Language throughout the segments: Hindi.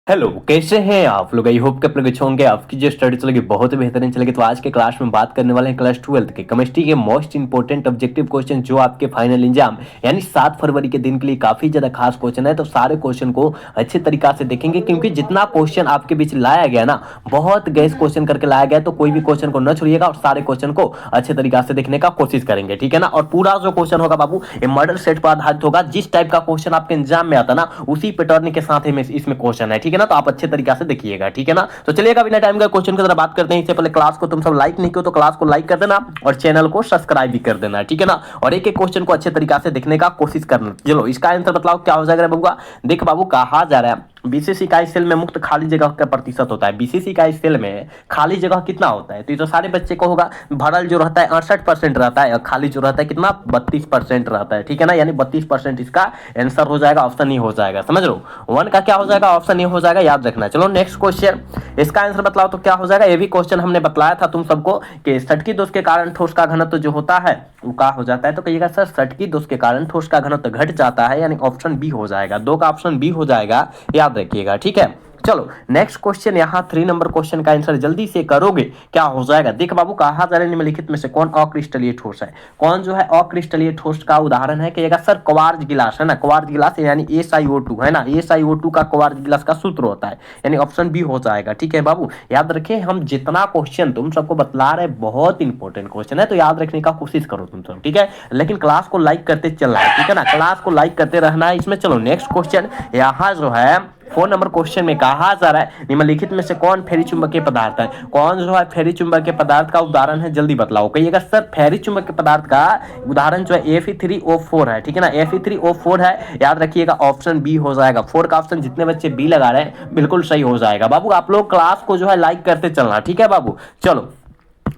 हेलो, कैसे हैं आप लोग? आई होप कि आप लोग अच्छे होंगे। आपकी जो स्टडी चलेगी बहुत ही बेहतरीन चलेगी। तो आज के क्लास में बात करने वाले हैं क्लास 12 के केमिस्ट्री के मोस्ट इंपोर्टेंट ऑब्जेक्टिव क्वेश्चन, जो आपके फाइनल एग्जाम यानी 7 फरवरी के दिन के लिए काफी ज्यादा खास क्वेश्चन है। तो सारे क्वेश्चन को अच्छे तरीका से देखेंगे, क्योंकि जितना क्वेश्चन आपके बीच लाया गया ना, बहुत गैस क्वेश्चन करके लाया गया। तो कोई भी क्वेश्चन को न छोड़िएगा और सारे क्वेश्चन को अच्छे तरीका से देखने का कोशिश करेंगे, ठीक है ना। और पूरा जो क्वेश्चन होगा बाबू, ये मॉडल सेट पर आधारित होगा। जिस टाइप का क्वेश्चन आपके एग्जाम में आता ना, उसी पैटर्न के साथ ही इसमें क्वेश्चन है, ठीक है ना। तो आप अच्छे तरीके से देखिएगा, ठीक है ना। तो चलिएगा बिना टाइम का क्वेश्चन की तरह बात करते हैं। इससे पहले क्लास को तुम सब लाइक नहीं किया तो क्लास को लाइक कर देना और चैनल को सब्सक्राइब भी कर देना, ठीक है ना। और एक एक क्वेश्चन को अच्छे तरीके से देखने का कोशिश करना। चलो इसका आंसर बताओ क्या हो जाएगा बाबू। देख बाबू, कहा जा रहा है बीसीसी इकाई सेल में मुक्त खाली जगह का प्रतिशत होता है। बीसीसी इकाई सेल में खाली जगह कितना होता है? तो ये तो सारे बच्चे को होगा। भरल जो रहता है 68% रहता है और खाली जो रहता है कितना, 32% रहता है, ठीक है ना। यानी 32% इसका आंसर हो जाएगा, ऑप्शन ई हो जाएगा। समझ लो, 1 का क्या हो जाएगा, ऑप्शन ई हो जाएगा, याद रखना। चलो नेक्स्ट क्वेश्चन, इसका आंसर बताओ तो क्या हो जाएगा। ये भी क्वेश्चन हमने बतलाया था तुम सबको कि सटकी दोष के कारण ठोस का घनत्व जो होता है वो क्या हो जाता है। तो कहिएगा सर सटकी दोष के कारण ठोस का घनत्व घट जाता है, यानी ऑप्शन बी हो जाएगा। 2 का ऑप्शन बी हो जाएगा, याद रखिएगा, ठीक है। चलो नेक्स्ट क्वेश्चन, यहाँ 3 नंबर क्वेश्चन का आंसर जल्दी से करोगे, क्या हो जाएगा। देख बाबू, कहा जा रहा है निम्नलिखित में से कौन अक्रिस्टलीय ठोस है। कौन जो है अक्रिस्टलीय ठोस का उदाहरण है। कहिएगा सर क्वार्ज गिलास है ना, क्वार्ज गिलास यानी SiO2 है ना। SiO2 का क्वार्ज गिलास का सूत्र होता है, यानी ऑप्शन बी हो जाएगा, ठीक है बाबू। याद रखें, हम जितना क्वेश्चन तुम सबको बतला रहे बहुत इंपॉर्टेंट क्वेश्चन है, तो याद रखने का कोशिश करो तुम सब, ठीक है। लेकिन क्लास को लाइक करते चलना है, ठीक है ना। क्लास को लाइक करते रहना है इसमें। चलो नेक्स्ट क्वेश्चन, यहाँ जो है 4 नंबर क्वेश्चन में कहा जा रहा है निम्नलिखित में से कौन फेरी चुंबकीय पदार्थ है। कौन जो है फेरी चुंबकीय पदार्थ का उदाहरण है, जल्दी बतलाओ। कहिएगा सर फेरी चुंबकीय पदार्थ का उदाहरण जो है Fe3O4 है, ठीक है ना। Fe3O4 है, याद रखिएगा, ऑप्शन बी हो जाएगा। 4 का ऑप्शन जितने बच्चे बी लगा रहे हैं बिल्कुल सही हो जाएगा बाबू। आप लोग क्लास को जो है लाइक करते चलना, ठीक है बाबू। चलो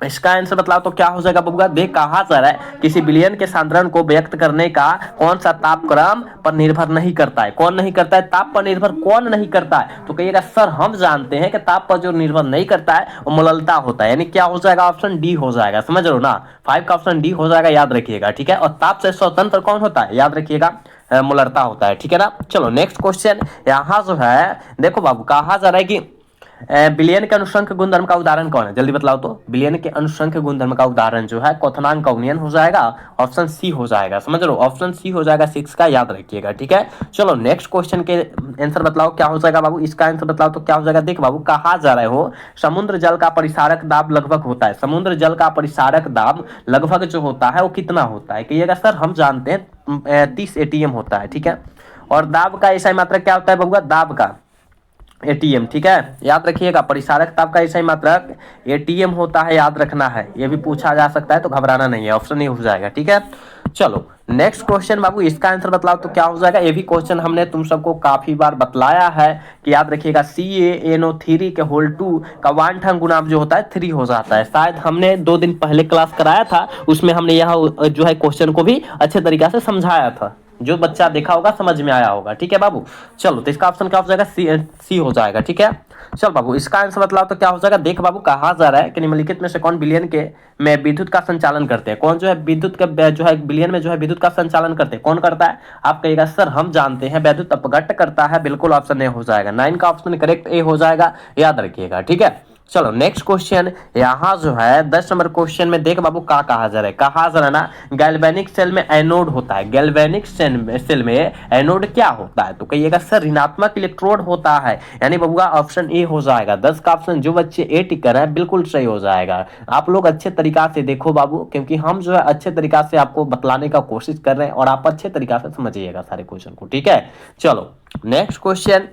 इसका आंसर बतलाओ तो क्या हो जाएगा बबुआ। देख कहा जा रहा है किसी विलयन के सांद्रण को व्यक्त करने का कौन सा तापक्रम पर निर्भर नहीं करता है। कौन नहीं करता है, ताप पर निर्भर कौन नहीं करता है। तो कहिएगा सर हम जानते हैं कि ताप पर जो निर्भर नहीं करता है वो मललता होता है, यानी क्या हो जाएगा, ऑप्शन डी हो जाएगा। समझ लो ना, 5 का ऑप्शन डी हो जाएगा, याद रखिएगा, ठीक है। और ताप से स्वतंत्र कौन होता है, याद रखिएगा, मललता होता है, ठीक है ना। चलो नेक्स्ट क्वेश्चन, यहाँ जो है देखो बाबू, कहा जा रहा है कि विलयन के अनुसंख्य गुणधर्म का उदाहरण कौन है, जल्दी बतलाओ तो। विलयन के अनुसंख्य गुणधर्म का उदाहरण जो है क्वथनांक का उन्नयन हो जाएगा, ऑप्शन सी हो जाएगा। समझ लो, ऑप्शन सी हो जाएगा 6 का, याद रखिएगा, ठीक है। चलो नेक्स्ट क्वेश्चन के आंसर बतलाओ क्या हो जाएगा बाबू। इसका आंसर बतलाओ तो क्या हो जाएगा। देख बाबू, कहा जा रहा है हो समुद्र जल का परिसारक दाब लगभग होता है। समुद्र जल का परिसारक दाब लगभग जो होता है वो कितना होता है। कहिएगा सर हम जानते हैं 30 ATM होता है, ठीक है। और दाब का ऐसा मात्रक क्या होता है बबुआ, दाब का ATM, ठीक है, याद रखिएगा। परिसारक ताप का ऐसा मात्रक ATM होता है, याद रखना है। ये भी पूछा जा सकता है, तो घबराना नहीं है, ऑप्शन नहीं हो जाएगा, ठीक है। चलो नेक्स्ट क्वेश्चन बाबू, इसका आंसर बतलाओ तो क्या हो जाएगा। ये भी क्वेश्चन हमने तुम सबको काफी बार बतलाया है कि याद रखिएगा CaNO3 के होल 2 का वांठन गुणांक जो होता है 3 हो जाता है। शायद हमने 2 दिन पहले क्लास कराया था, उसमें हमने यह जो है क्वेश्चन को भी अच्छे तरीके से समझाया था। जो बच्चा देखा होगा समझ में आया होगा, ठीक है बाबू। चलो तो इसका ऑप्शन क्या हो जाएगा, सी हो जाएगा, ठीक है। चल बाबू, इसका आंसर बतलाओ तो क्या हो जाएगा। देख बाबू, कहा जा रहा है कि निम्नलिखित में से कौन विलयन के में विद्युत का संचालन करते हैं। कौन जो है विद्युत का जो है विलयन में जो है विद्युत का संचालन करते हैं, कौन करता है। आप कहिएगा सर हम जानते हैं विद्युत अपघट्ट करता है, बिल्कुल ऑप्शन ए हो जाएगा। 9 का ऑप्शन करेक्ट ए हो जाएगा, याद रखिएगा, ठीक है। चलो नेक्स्ट क्वेश्चन, यहाँ जो है 10 नंबर क्वेश्चन में देख बाबू क्या कहा जा रहा है। कहा जा रहा है ना गैल्वेनिक सेल में एनोड होता है। गैल्वेनिक सेल में एनोड क्या होता है। तो कहिएगा सर ऋणात्मक इलेक्ट्रोड होता है, यानी बबुआ ऑप्शन ए हो जाएगा। 10 का ऑप्शन जो बच्चे ए टिक कर रहे हैं बिल्कुल सही हो जाएगा। आप लोग अच्छे तरीका से देखो बाबू, क्योंकि हम जो है अच्छे तरीका से आपको बतलाने का कोशिश कर रहे हैं और आप अच्छे तरीका से समझिएगा सारे क्वेश्चन को, ठीक है। चलो नेक्स्ट क्वेश्चन,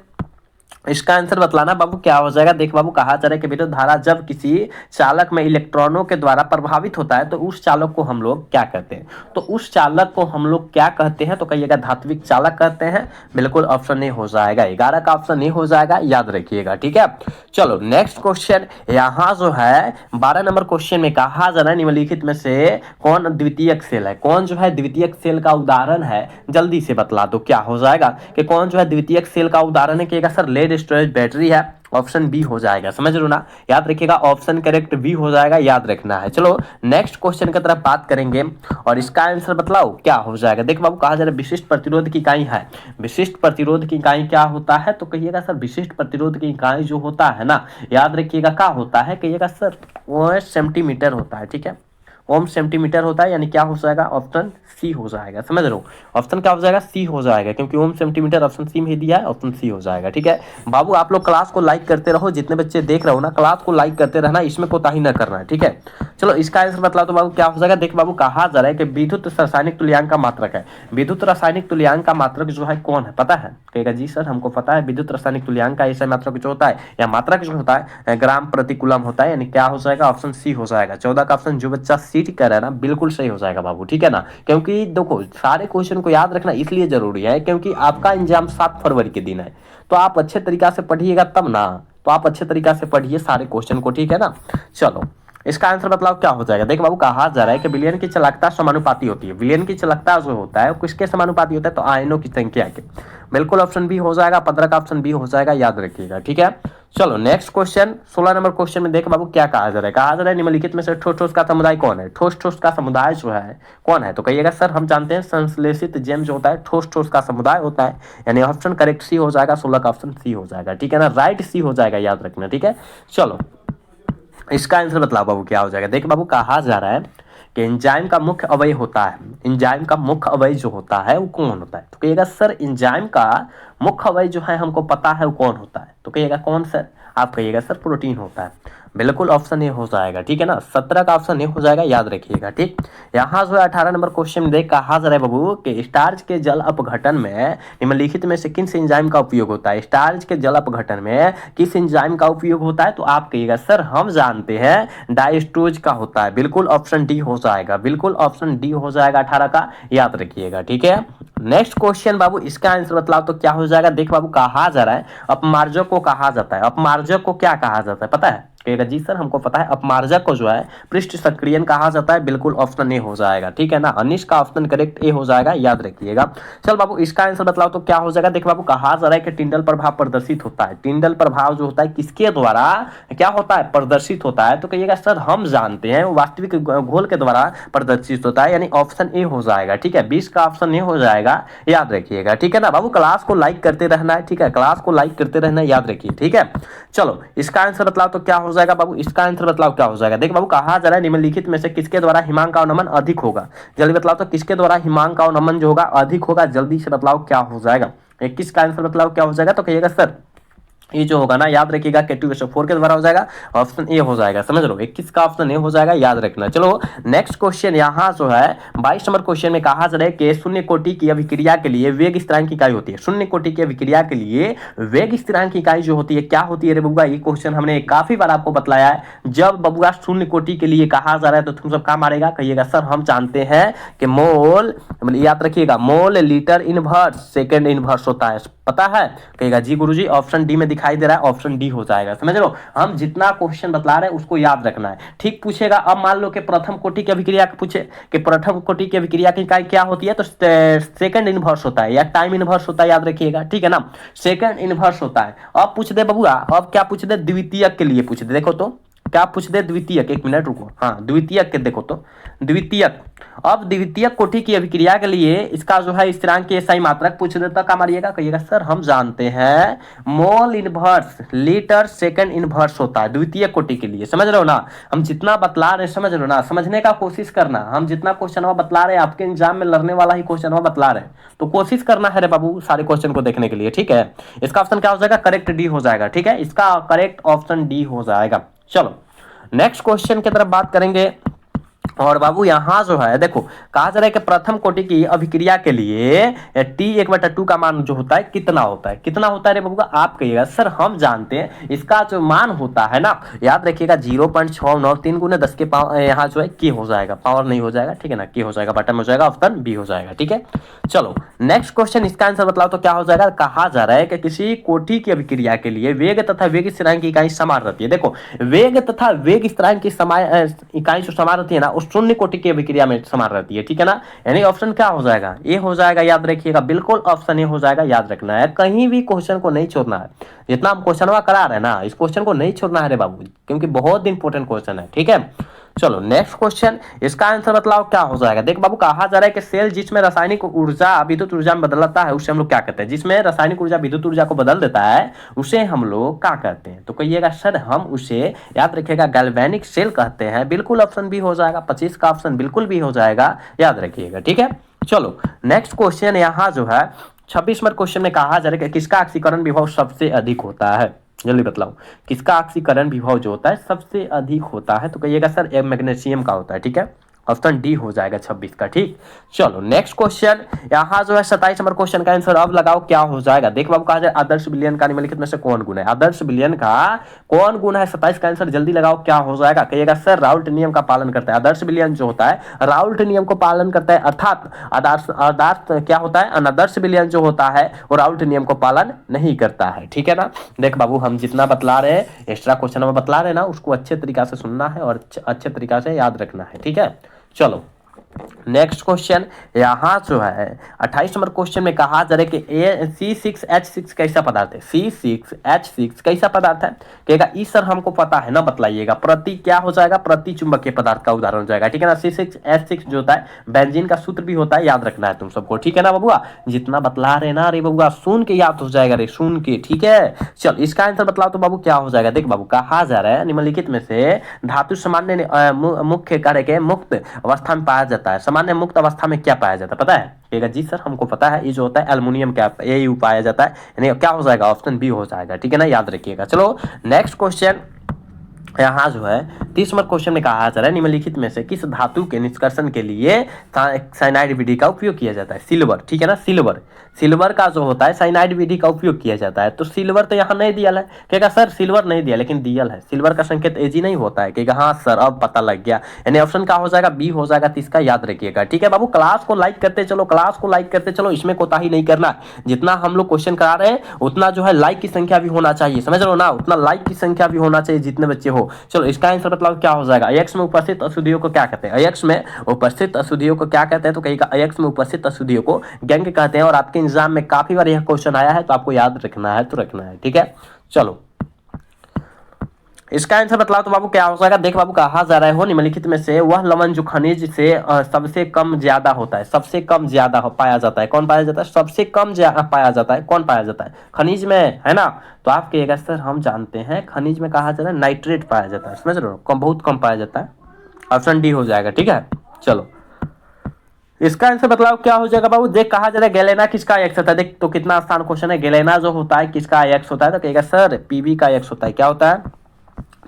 इसका आंसर बतलाना बाबू क्या हो जाएगा। देख बाबू, कहा जा रहा है कि विद्युत धारा जब किसी चालक में इलेक्ट्रॉनों के द्वारा प्रभावित होता है तो उस चालक को हम लोग क्या कहते हैं। तो उस चालक को हम लोग क्या कहते हैं, तो कहिएगा धात्विक चालक कहते हैं, बिल्कुल ऑप्शन ए हो जाएगा। 11 का ऑप्शन ए हो जाएगा, याद रखिएगा, ठीक है। चलो नेक्स्ट क्वेश्चन, यहाँ जो है 12 नंबर क्वेश्चन में कहा जा रहा है निम्नलिखित में से कौन द्वितीयक सेल है। कौन जो है द्वितीयक सेल का उदाहरण है, जल्दी से बतला दो क्या हो जाएगा। कि कौन जो है द्वितीयक सेल का उदाहरण है। कहिएगा सर लेड स्टोरेज बैटरी है, ऑप्शन बी हो जाएगा, समझ लो ना, याद रखिएगा ऑप्शन करेक्ट बी हो जाएगा, याद रखना है। चलो नेक्स्ट क्वेश्चन की तरफ बात करेंगे और इसका आंसर बतलाओ क्या हो जाएगा। देख बाबू कहा जा रहा है विशिष्ट प्रतिरोध की इकाई है, विशिष्ट प्रतिरोध की इकाई क्या होता है, तो कहिएगा सर विशिष्ट प्रतिरोध की इकाई जो होता है ना, याद रखिएगा क्या होता है, कहिएगा सर वो सेंटीमीटर होता है, ठीक है, ओम सेंटीमीटर होता है, यानी क्या हो जाएगा ऑप्शन सी हो जाएगा, समझ लो ऑप्शन क्या हो जाएगा सी हो जाएगा, क्योंकि ओम सेंटीमीटर ऑप्शन सी में ही दिया है, ऑप्शन सी हो जाएगा, ठीक है। बाबू आप लोग क्लास को लाइक करते रहो, जितने बच्चे देख रहे हो ना क्लास को लाइक करते रहना, इसमें कोताही ना करना है, ठीक है। चलो इसका आंसर बतलाओ तो बाबू क्या हो जाएगा। देख बाबू कहा जा रहा है कि विद्युत रासायनिक तुल्यांक का मात्रक है, विद्युत रासायनिक तुल्यांक का मात्रक जो है कौन है, पता है, कहेगा जी सर हमको पता है, विद्युत रासायनिक तुल्यांक का ऐसा मात्रक जो होता है या मात्रक जो होता है ग्राम प्रति कूलम होता है, यानी क्या हो जाएगा ऑप्शन सी हो जाएगा। 14 का ऑप्शन जो बच्चा सी कर रहा है ना बिल्कुल सही हो जाएगा बाबू, ठीक है ना, क्योंकि देखो सारे क्वेश्चन को याद रखना इसलिए जरूरी है क्योंकि आपका एग्जाम 7 फरवरी के दिन है, तो आप अच्छे तरीका से पढ़िएगा तब ना, तो आप अच्छे तरीका से पढ़िए सारे क्वेश्चन को, ठीक है ना। चलो इसका आंसर बतलाओ क्या हो जाएगा। देख बाबू कहा जा रहा है कि विलयन की चालकता समानुपाती होती है, विलयन की चालकता जो होता है किसके समानुपाती होता है, तो आयनों की संख्या के, बिल्कुल ऑप्शन बी हो जाएगा, 15 का ऑप्शन बी हो जाएगा, याद रखिएगा, ठीक है। चलो नेक्स्ट क्वेश्चन 16 नंबर क्वेश्चन में देख बाबू क्या कहा जा रहा है, कहा जा रहा है निम्नलिखित में से ठोस ठोस का समुदाय कौन है, ठोस ठोस का समुदाय जो है कौन है, तो कहिएगा सर हम जानते हैं संश्लेषित जेम जो होता है ठोस ठोस का समुदाय होता है, यानी ऑप्शन करेक्ट सी हो जाएगा, 16 का ऑप्शन सी हो जाएगा, ठीक है ना, राइट सी हो जाएगा, याद रखना, ठीक है। चलो इसका आंसर बतलाओ बाबू क्या हो जाएगा। देख बाबू कहा जा रहा है कि एंजाइम का मुख्य अवयव होता है, एंजाइम का मुख्य अवयव जो होता है वो कौन होता है, तो कहिएगा सर एंजाइम का मुख्य अवयव जो है हमको पता है वो कौन होता है, तो कहिएगा कौन सर, आप कहिएगा सर प्रोटीन होता है, बिल्कुल ऑप्शन ए हो जाएगा, ठीक है ना, 17 का ऑप्शन ए हो जाएगा, याद रखिएगा, ठीक। यहाँ जो है 18 नंबर क्वेश्चन में देख कहा जा रहा है बाबू कि स्टार्च के जल अपघटन में निम्नलिखित में से किस एंजाइम का उपयोग होता है, स्टार्च के जल अपघटन में किस एंजाइम का उपयोग होता है, तो आप कहिएगा सर हम जानते हैं डायस्ट्रोज का होता है, बिल्कुल ऑप्शन डी हो जाएगा, बिल्कुल ऑप्शन डी हो जाएगा 18 का, याद रखिएगा, ठीक है। नेक्स्ट क्वेश्चन बाबू इसका आंसर बतलाओ तो क्या हो जाएगा। देख बाबू कहा जा रहा है अपमार्जक को कहा जाता है, अपमार्जक को क्या कहा जाता है पता है, कहेगा जी सर हमको पता है, अपमार्जक को जो है पृष्ठ सक्रियन कहा जाता है, बिल्कुल ऑप्शन ए हो जाएगा, ठीक है ना, अनिश का ऑप्शन करेक्ट ए हो जाएगा, याद रखिएगा। चल बाबू इसका आंसर बतलाओ तो क्या हो जाएगा। देख बाबू कहा जा रहा है कि टिंडल प्रभाव प्रदर्शित होता है, टिंडल प्रभाव जो होता है किसके द्वारा क्या होता है, प्रदर्शित होता है, तो कहिएगा सर हम जानते हैं वास्तविक घोल के द्वारा प्रदर्शित होता है, यानी ऑप्शन ए हो जाएगा, ठीक है, 20 का ऑप्शन ए हो जाएगा, याद रखिएगा, ठीक है ना। बाबू क्लास को लाइक करते रहना है, ठीक है, क्लास को लाइक करते रहना है, याद रखिए, ठीक है। चलो इसका आंसर बतलाओ तो क्या हो जाएगा बाबू, इसका आंसर बतलाओ क्या हो जाएगा। देख बाबू कहा जा रहा है निम्नलिखित में से किसके द्वारा हिमांक का अवनमन अधिक होगा, जल्दी बतलाओ तो किसके द्वारा हिमांक का अवनमन जो होगा अधिक होगा, जल्दी से बतलाओ क्या हो जाएगा। 21 का आंसर बतलाओ क्या हो जाएगा, तो कहिएगा सर ये जो होगा ना याद रखिएगा K2SO4 के द्वारा हो जाएगा, ऑप्शन ए हो जाएगा, समझ लो 21 का ऑप्शन ए हो जाएगा, याद रखना। चलो नेक्स्ट क्वेश्चन यहाँ जो है 22 नंबर क्वेश्चन में कहा जा रहा है कि शून्य कोटि की अभिक्रिया के लिए वेग स्थिरांक की इकाई होती है, शून्य कोटि की अभिक्रिया के लिए वेग स्थिरांक की इकाई जो होती है क्या होती है रे बबुआ, ये क्वेश्चन हमने काफी बार आपको बतलाया है। जब बबुआ शून्य कोटि के लिए कहा जा रहा है तो तुम सब क्या मारेगा, कहिएगा सर हम जानते हैं कि मोल, याद रखिएगा mole litre inverse second inverse होता है, पता है, कहेगा जी गुरुजी ऑप्शन डी में दिखाई दे रहा है, ऑप्शन डी हो जाएगा, समझ लो। हम जितना क्वेश्चन बतला रहे हैं उसको याद रखना है, ठीक। पूछेगा अब मान लो कि प्रथम कोटि की अभिक्रिया पूछे कि प्रथम कोटि की अभिक्रिया की इकाई क्या होती है, तो सेकंड इनवर्स होता है या टाइम इनवर्स होता है, याद रखिएगा, ठीक है ना, सेकंड इनवर्स होता है। अब पूछ दे बबुआ, अब क्या पूछ दे, द्वितीयक के लिए पूछ दे, देखो तो क्या पूछ दे, द्वितीयक, एक मिनट रुको, हाँ द्वितीयक के देखो तो द्वितीयक, अब द्वितीयक कोटि की अभिक्रिया के लिए इसका जो है स्थिरांक के SI मात्रक पूछ देता, क्या मारिएगा, कहिएगा सर हम जानते हैं mole inverse litre second inverse होता है द्वितीय कोटि के लिए, समझ रहे हो ना, हम जितना बतला रहे समझ रहे हो ना, समझने का कोशिश करना, हम जितना क्वेश्चन बतला रहे आपके एग्जाम में लड़ने वाला ही क्वेश्चन बतला रहे, तो कोशिश करना है रे बाबू सारे क्वेश्चन को देखने के लिए, ठीक है। इसका ऑप्शन क्या हो जाएगा, करेक्ट डी हो जाएगा, ठीक है, इसका करेक्ट ऑप्शन डी हो जाएगा। चलो नेक्स्ट क्वेश्चन की तरफ बात करेंगे और बाबू यहाँ जो है देखो कहा जा रहा है कि प्रथम कोटि की अभिक्रिया के लिए T1/2 का मान जो होता है कितना होता है, कितना होता है रे बाबू, आप कहिएगा सर हम जानते हैं इसका जो मान होता है ना, याद रखिएगा 0.693 गुने 10 के पावर, यहाँ जो है के हो जाएगा, पावर नहीं हो जाएगा, ठीक है ना, के हो जाएगा, बटन हो जाएगा, ऑप्शन बी हो जाएगा, ठीक है। चलो नेक्स्ट क्वेश्चन इसका आंसर बतलाओ तो क्या हो जाएगा। कहा जा रहा है कि किसी कोटि की अभिक्रिया के लिए वेग तथा वेग स्थिरांक की इकाई समान रहती है, देखो वेग तथा वेग स्थिरांक की इकाई जो समान रहती है ना, उस शून्य कोटि की अभिक्रिया में समान रहती है, ठीक है ना। यानी ऑप्शन क्या हो जाएगा, ए हो जाएगा, याद रखिएगा, बिल्कुल ऑप्शन ए हो जाएगा, याद रखना है, कहीं भी क्वेश्चन को नहीं छोड़ना है। जितना हम क्वेश्चन करा रहे हैं ना, इस क्वेश्चन को नहीं छोड़ना है रे बाबू, क्योंकि बहुत इंपॉर्टेंट क्वेश्चन है, ठीक है। चलो नेक्स्ट क्वेश्चन, इसका आंसर बतलाओ क्या हो जाएगा। देख बाबू, कहा जा रहा है कि सेल जिसमें रासायनिक ऊर्जा विद्युत ऊर्जा में बदलता है उसे हम लोग क्या कहते हैं, जिसमें रासायनिक ऊर्जा विद्युत ऊर्जा को बदल देता है उसे हम लोग क्या कहते हैं। तो कहिएगा सर हम उसे, याद रखिएगा, गैल्वेनिक सेल कहते हैं, बिल्कुल ऑप्शन बी हो जाएगा, 25 का ऑप्शन बिल्कुल भी हो जाएगा, याद रखिएगा, ठीक है। चलो नेक्स्ट क्वेश्चन, यहाँ जो है 26 नंबर क्वेश्चन में कहा जा रहा है कि किसका ऑक्सीकरण विभव सबसे अधिक होता है, जल्दी बतलाओ, किसका ऑक्सीकरण विभव जो होता है सबसे अधिक होता है। तो कहिएगा सर मैग्नीशियम का होता है, ठीक है, ऑप्शन डी हो जाएगा 26 का, ठीक। चलो नेक्स्ट क्वेश्चन, यहाँ जो है 27 नंबर क्वेश्चन का आंसर अब लगाओ क्या हो जाएगा। देख बाबू, कहा जाए आदर्श विलयन का निम्नलिखित में से कौन गुण है, आदर्श विलयन का कौन गुण है, 27 का आंसर जल्दी लगाओ क्या हो जाएगा। कहिएगा सर राउल्ट नियम का पालन करता है, आदर्श विलयन जो होता है राउल्ट नियम को पालन करता है, अर्थात आदर्श क्या होता है, अनादर्श विलयन जो होता है वो राउल्ट नियम को पालन नहीं करता है, ठीक है ना। देख बाबू, हम जितना बतला रहे हैं, एक्स्ट्रा क्वेश्चन में बतला रहे हैं ना, उसको अच्छे तरीका से सुनना है और अच्छे तरीका से याद रखना है, ठीक है। चलो नेक्स्ट क्वेश्चन, यहां जो है 28 नंबर क्वेश्चन में कहा जा रहा है कि C6H6 कैसा पदार्थ है, C6H6 कैसा पदार्थ है। कहेगा ई सर हमको पता है ना, बतलाइएगा। प्रति क्या हो जाएगा, प्रति चुंबकीय पदार्थ का उदाहरण हो जाएगा, ठीक है ना। C6H6 जो होता है बेंजीन का सूत्र भी होता है, याद रखना है तुम सबको, ठीक है ना बबुआ। जितना बतला रहे ना रे बबुआ, सुन के याद हो जाएगा रे, सुन के, ठीक है। चल इसका आंसर बतलाओ तो बाबू क्या हो जाएगा। देख बाबू, कहा जा रहा है निम्नलिखित में से धातु सामान्य मुख्य कार्य के मुक्त अवस्था में पाया जाता है, सामान्य मुक्त अवस्था में क्या पाया जाता है पता है। कहेगा जी सर हमको पता है, ये जो होता है एल्युमिनियम क्या ये पाया जाता है, यानी क्या हो जाएगा, ऑप्शन बी हो जाएगा, ठीक है ना, याद रखिएगा। चलो नेक्स्ट क्वेश्चन, यहाँ जो है 30 नंबर क्वेश्चन में कहा जा रहा है निम्नलिखित में से किस धातु के निष्कर्षण के लिए साइनाइड विधि का उपयोग किया जाता है, सिल्वर, ठीक है ना, सिल्वर का जो होता है साइनाइड विधि का उपयोग किया जाता है। तो सिल्वर तो यहाँ नहीं दिया है, कहेगा सर सिल्वर नहीं दिया लेकिन दियल है, सिल्वर का संकेत एजी नहीं होता है। कहेगा हाँ सर अब पता लग गया, यानी ऑप्शन क्या हो जाएगा, बी हो जाएगा, 30 का, याद रखिएगा, ठीक है बाबू। क्लास को लाइक करते चलो, क्लास को लाइक करते चलो, इसमें कोताही नहीं करना। जितना हम लोग क्वेश्चन करा रहे हैं उतना जो है लाइक की संख्या भी होना चाहिए, समझ लो ना, उतना लाइक की संख्या भी होना चाहिए जितने बच्चे हो। चलो इसका आंसर मतलब क्या हो जाएगा, अयस्क में उपस्थित अशुद्धियों को क्या कहते हैं, अयस्क में उपस्थित अशुद्धियों को क्या कहते हैं। तो कहेगा अयस्क में उपस्थित अशुद्धियों को गैंग कहते हैं, और आपके एग्जाम में काफी बार यह क्वेश्चन आया है, तो आपको याद रखना है, तो रखना है, ठीक है। चलो इसका आंसर बतलाओ तो बाबू क्या हो जाएगा। देख बाबू, कहा जा रहा है हो निम्नलिखित में से वह लवण जो खनिज से सबसे कम ज्यादा होता है, सबसे कम ज्यादा पाया जाता है, कौन पाया जाता है, सबसे कम पाया जाता है, कौन पाया जाता है, खनिज में, है ना। तो आप कहिएगा सर हम जानते हैं, खनिज में कहा जाता है नाइट्रेट पाया जाता है, समझ रहे हो, कम, बहुत कम पाया जाता है, ऑप्शन डी हो जाएगा, ठीक है। चलो इसका आंसर बतलाओ क्या हो जाएगा बाबू। देख कहा जा रहा है गैलेना किसका एक्स होता है, देख तो कितना आसान क्वेश्चन है, गैलेना जो होता है किसका एक्स होता है। तो कहेगा सर पीबी का एक्स होता है, क्या होता है,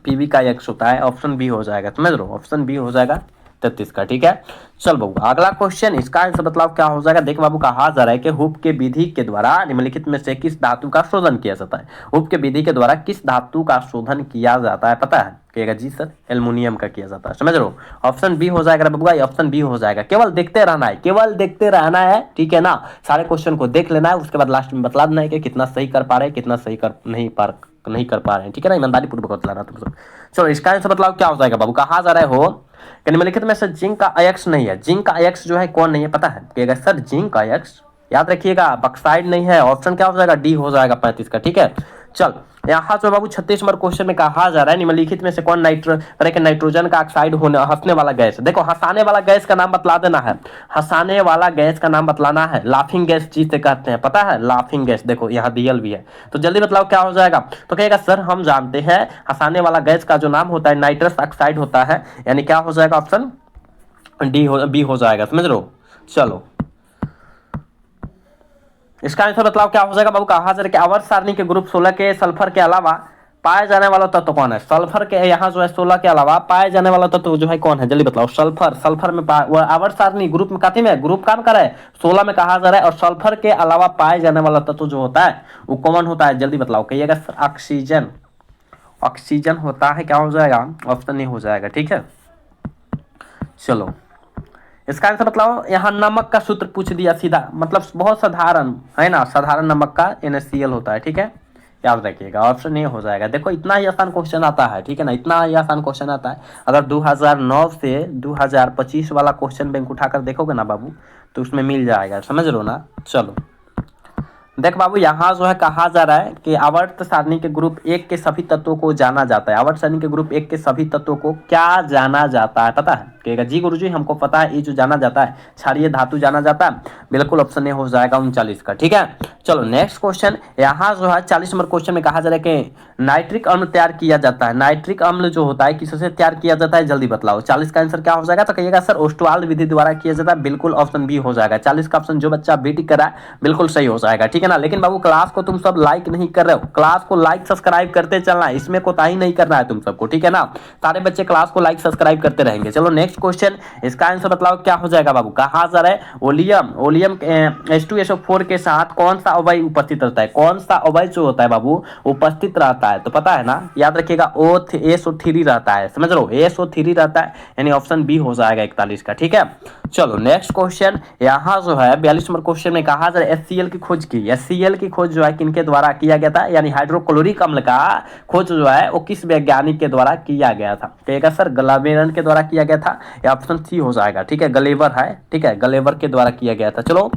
पीवी का एक्स होता है, ऑप्शन बी हो जाएगा, समझ लो, ऑप्शन बी हो जाएगा 33 का, ठीक है। चल बाबू अगला क्वेश्चन, इसका आंसर बतलाओ क्या हो जाएगा। देख बाबू, कहा जा रहा है कि हुप के विधि के द्वारा निम्नलिखित में से किस धातु का शोधन किया जाता है, हुप के विधि के द्वारा किस धातु का शोधन किया जाता है पता है। कहेगा जी सर एल्युमिनियम का किया जाता है, समझ लो, ऑप्शन बी हो जाएगा बबुआ, ऑप्शन बी हो जाएगा। केवल देखते रहना है, केवल देखते रहना है, ठीक है ना, सारे क्वेश्चन को देख लेना है, उसके बाद लास्ट में बतला देना है कि कितना सही कर पा रहे हैं, कितना सही कर नहीं कर पा रहे हैं, ठीक है ना, ईमानदारी पूर्वक बतलाना तुम सब। चलो इसका आंसर बतलाओ क्या हो जाएगा बाबू। कहा जा रहा है हो कि निम्नलिखित में से जिंक का अयस्क नहीं है, जिंक का अयस्क जो है कौन नहीं है पता है। कहेगा सर जिंक का अयस्क, याद रखिएगा, बक्साइड नहीं है, ऑप्शन क्या हो जाएगा, डी हो जाएगा 35 का, ठीक है। चल यहाँ जो बाबू 36 नंबर क्वेश्चन में कहा जा रहा है निम्नलिखित में से कौन नाइट्रोजन का ऑक्साइड होने हंसने वाला गैस। देखो हंसाने वाला गैस का नाम बतला देना है, हंसाने वाला गैस का नाम बतलाना है, लाफिंग गैस जिसे कहते हैं पता है, लाफिंग गैस, देखो यहाँ दियल भी है, तो जल्दी बतलाओ क्या हो जाएगा। तो कहेगा सर हम जानते हैं हंसाने वाला गैस का जो नाम होता है नाइट्रस ऑक्साइड होता है, यानी क्या हो जाएगा, ऑप्शन डी बी हो जाएगा, समझ लो। चलो इसका आंसर बतलाओ क्या हो जाएगा बाबू। कहा जा रहा है कि आवर्त सारणी के ग्रुप 16 के सल्फर के अलावा पाए जाने वाला तत्व कौन है, सल्फर के यहाँ जो है 16 के अलावा पाए जाने वाला तत्व जो है कौन है, जल्दी बताओ। सल्फर में आवर्त सारणी ग्रुप में काथी में ग्रुप काम कर रहा है 16 में कहा जा रहा है, और सल्फर के अलावा पाए जाने वाला तत्व जो होता है वो कौन होता है, जल्दी बतलाओ। कहिएगा ऑक्सीजन, ऑक्सीजन होता है, क्या हो जाएगा, ऑप्शन ए हो जाएगा, ठीक है। चलो इसका आंसर बतलाओ। यहाँ नमक का सूत्र पूछ दिया सीधा, मतलब बहुत साधारण है ना, साधारण नमक का NaCl होता है, ठीक है, याद रखिएगा, ऑप्शन ए हो जाएगा। देखो इतना ही आसान क्वेश्चन आता है, ठीक है ना, इतना ही आसान क्वेश्चन आता है। अगर 2009 से 2025 वाला क्वेश्चन बैंक उठाकर देखोगे ना बाबू, तो उसमें मिल जाएगा, समझ लो ना। चलो देख बाबू, यहाँ जो है कहा जा रहा है कि आवर्त सारणी के ग्रुप एक के सभी तत्वों को जाना जाता है। आवर्त सारणी के ग्रुप एक के सभी तत्वों को क्या जाना जाता है, पता है? कहेगा जी गुरुजी हमको पता है, ये जो जाना जाता है क्षारीय धातु जाना जाता है। बिल्कुल ऑप्शन ए हो जाएगा 39 का, ठीक है। चलो नेक्स्ट क्वेश्चन, यहाँ जो है 40 नंबर क्वेश्चन में कहा जा रहा है कि नाइट्रिक अम्ल तैयार किया जाता है। नाइट्रिक अम्ल जो होता है किससे तैयार किया जाता है, जल्दी बतलाओ। 40 का आंसर क्या हो जाएगा, तो कहिएगा सर ओस्टवाल्ड विधि द्वारा किया जाता है। बिल्कुल ऑप्शन बी हो जाएगा। 40 का ऑप्शन जो बच्चा बी टिक कर रहा है बिल्कुल सही हो जाएगा, ठीक है ना। लेकिन बाबू क्लास को तुम सब लाइक नहीं कर रहे हो, क्लास को लाइक सब्सक्राइब करते चलना है, इसमें कोताही नहीं करना है तुम सबको, ठीक है ना। सारे बच्चे क्लास को लाइक सब्सक्राइब करते रहेंगे। चलो नेक्स्ट क्वेश्चन, इसका आंसर बतलाओ क्या हो जाएगा बाबू। कहा जा रहा है ओलियम H2SO4 के साथ कौन सा अवयव उपस्थित रहता है, कौन सा अवयव जो होता है बाबू उपस्थित रहता है, तो पता है ना, याद रखिएगा SO3 रहता है, समझ लो SO3 रहता है, यानी ऑप्शन बी हो जाएगा 41 का, ठीक है। चलो नेक्स्ट क्वेश्चन, यहाँ जो है 42 नंबर क्वेश्चन में कहा जा रहा है HCl की खोज की। HCl की खोज जो है किनके द्वारा किया गया था, यानी हाइड्रोक्लोरिक अम्ल का खोज जो है वो किस वैज्ञानिक के द्वारा किया गया था। कहेगा सर गलावेरन के द्वारा किया गया था, या ऑप्शन सी हो जाएगा, ठीक है, गलेवर है, ठीक है, गलेवर के द्वारा किया गया था। चलो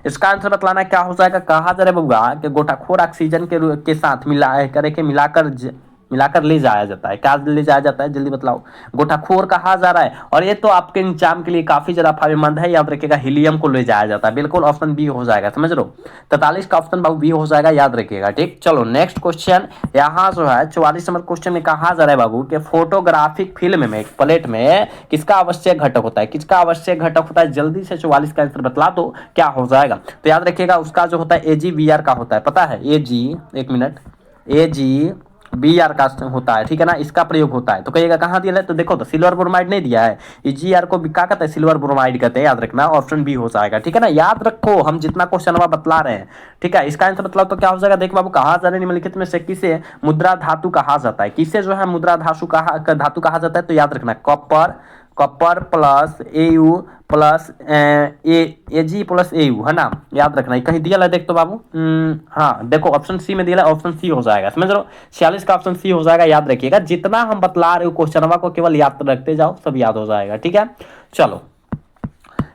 इसका आंसर बतलाना क्या हो जाएगा। कहा जा रहा है बउआ कि गोटाखोर ऑक्सीजन के साथ मिलाकर ले जाया जाता है। क्या ले जाया जाता है, जल्दी बतलाओ। गोटाखोर कहा जा रहा है, और ये तो आपके एग्जाम के लिए काफी ज्यादा फायदेमंद है, याद रखिएगा हीलियम को ले जाया जाता है। बिल्कुल ऑप्शन बी हो जाएगा, समझ लो। 43 का ऑप्शन बाबू बी हो जाएगा, याद रखिएगा, ठीक। चलो नेक्स्ट क्वेश्चन, यहाँ जो है 44 नंबर क्वेश्चन में कहा जा रहा है बाबू कि फोटोग्राफिक फिल्म में प्लेट में किसका आवश्यक घटक होता है, किसका आवश्यक घटक होता है, जल्दी से 44 का आंसर बतला दो क्या हो जाएगा। तो याद रखिएगा उसका जो होता है AgBr का होता है, पता है एक मिनट, AgBr का होता है, ठीक है ना, इसका प्रयोग होता है। तो कहिएगा कहाँ दिया है, तो देखो तो सिल्वर ब्रोमाइड नहीं दिया है, GR को क्या कहते हैं, सिल्वर ब्रोमाइड कहते हैं, याद रखना ऑप्शन बी हो जाएगा, ठीक है ना। याद रखो हम जितना क्वेश्चन बतला रहे हैं, ठीक है। इसका आंसर बतलाओ तो क्या हो जाएगा। देखो बाबू कहा जा रहा है निम्नलिखित में से किसे मुद्रा धातु कहा जाता है, किसे जो है मुद्रा धातु कहा जाता है, तो याद रखना copper plus AU plus Ag plus AU है ना, याद रखना। कहीं दिया है देख तो बाबू, हाँ देखो ऑप्शन सी में दिया है, ऑप्शन सी हो जाएगा, समझ लो। 46 का ऑप्शन सी हो जाएगा, याद रखिएगा। जितना हम बतला रहे हो क्वेश्चन को केवल याद रखते जाओ, सब याद हो जाएगा, ठीक है। चलो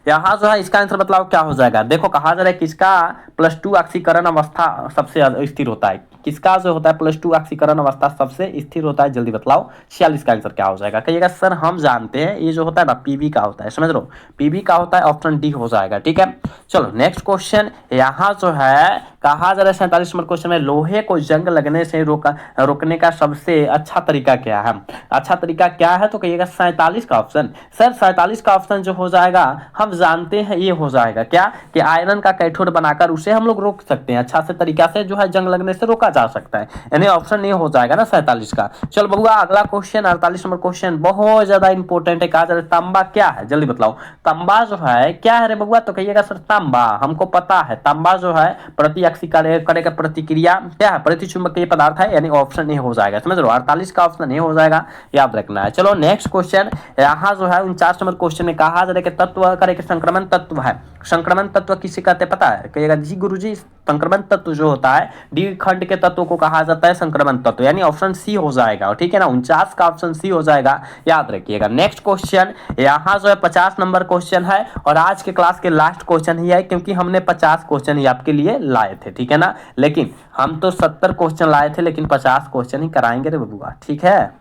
यहाँ जो है इसका आंसर बतलाओ क्या हो जाएगा। देखो कहा जा रहा है किसका +2 ऑक्सीकरण अवस्था सबसे स्थिर होता है, किसका जो होता है +2 ऑक्सीकरण अवस्था सबसे स्थिर होता है, जल्दी बतलाओ। 46 का आंसर क्या हो जाएगा। कहिएगा सर हम जानते हैं, ये जो होता है ना PB का होता है, समझ लो PB का होता है, ऑप्शन डी हो जाएगा, ठीक है। चलो नेक्स्ट क्वेश्चन, यहाँ जो है कहा जा रहा है 47 नंबर क्वेश्चन में लोहे को जंग लगने से रोकने का सबसे अच्छा तरीका क्या है, अच्छा तरीका क्या है, तो कहिएगा 47 का ऑप्शन। सर 47 का ऑप्शन जो हो जाएगा हम जानते हैं, ये हो जाएगा क्या कि आयरन का कैथोड बनाकर उसे हम लोग रोक सकते हैं, अच्छा से तरीका से जो है जंग लगने से रोका जा सकता है, यानी ऑप्शन ये हो जाएगा ना 47 का। चलो बबुआ अगला क्वेश्चन 48 नंबर क्वेश्चन बहुत ज्यादा इंपॉर्टेंट है। कहा जा रहा है तांबा क्या है, जल्दी बतलाओ। तांबा जो है क्या है रे बबुआ, तो कहिएगा सर तांबा हमको पता है, तांबा जो है करेगा प्रतिक्रिया क्या है, प्रतिचुंबकीय पदार्थ है, यानी ऑप्शन ए हो जाएगा, समझ लो। 48 का ऑप्शन ए हो जाएगा, याद रखना है। चलो नेक्स्ट क्वेश्चन, यहाँ जो है 49 नंबर क्वेश्चन में कहा जा रहा है कि तत्व करेगा संक्रमण तत्व है। संक्रमण तत्व किसे कहते हैं पता है, कहिएगा जी गुरुजी संक्रमण तत्व जो होता है डी खंड के तत्व को कहा जाता है संक्रमण तत्व, यानी ऑप्शन सी हो जाएगा, ठीक है ना। 49 का ऑप्शन सी हो जाएगा, याद रखिएगा। नेक्स्ट क्वेश्चन, यहाँ जो है 50 नंबर क्वेश्चन है, और आज के क्लास के लास्ट क्वेश्चन ही है, क्योंकि हमने 50 क्वेश्चन ही आपके लिए लाए थे, ठीक है ना। लेकिन हम तो 70 क्वेश्चन लाए थे, लेकिन 50 क्वेश्चन ही कराएंगे रे बबुआ, ठीक है।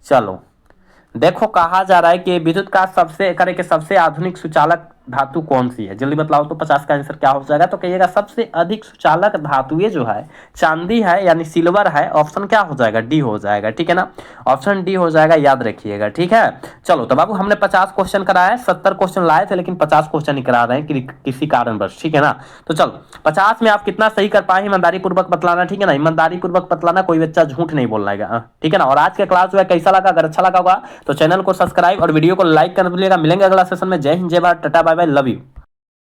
चलो देखो कहा जा रहा है कि विद्युत का सबसे आधुनिक सुचालक धातु कौन सी है, जल्दी बतलाओ तो 50 का आंसर क्या हो जाएगा। तो कहिएगा सबसे अधिक सुचालक धातु ये जो है चांदी है, यानी सिल्वर है, ऑप्शन क्या हो जाएगा, डी हो जाएगा, ठीक है ना, ऑप्शन डी हो जाएगा, याद रखिएगा, ठीक है। चलो तो बाबू हमने 50 क्वेश्चन कराया, 70 क्वेश्चन लाए थे, लेकिन 50 क्वेश्चन ही करा रहे हैं किसी कारणवश, ठीक है ना। तो चलो 50 में आप कितना सही कर पाए, ईमानदारी पूर्वक बतलाना, ठीक है ना, ईमानदारी पूर्वक बतलाना, कोई बच्चा झूठ नहीं बोलना है, ठीक है ना। और आज का क्लास जो है कैसा लगा, अगर अच्छा लगा होगा तो चैनल को सब्सक्राइब और वीडियो को लाइक करना भूलिएगा। मिलेंगे अगला सेशन में। जय हिंद, जय Bharat, tata, bye bye, love you.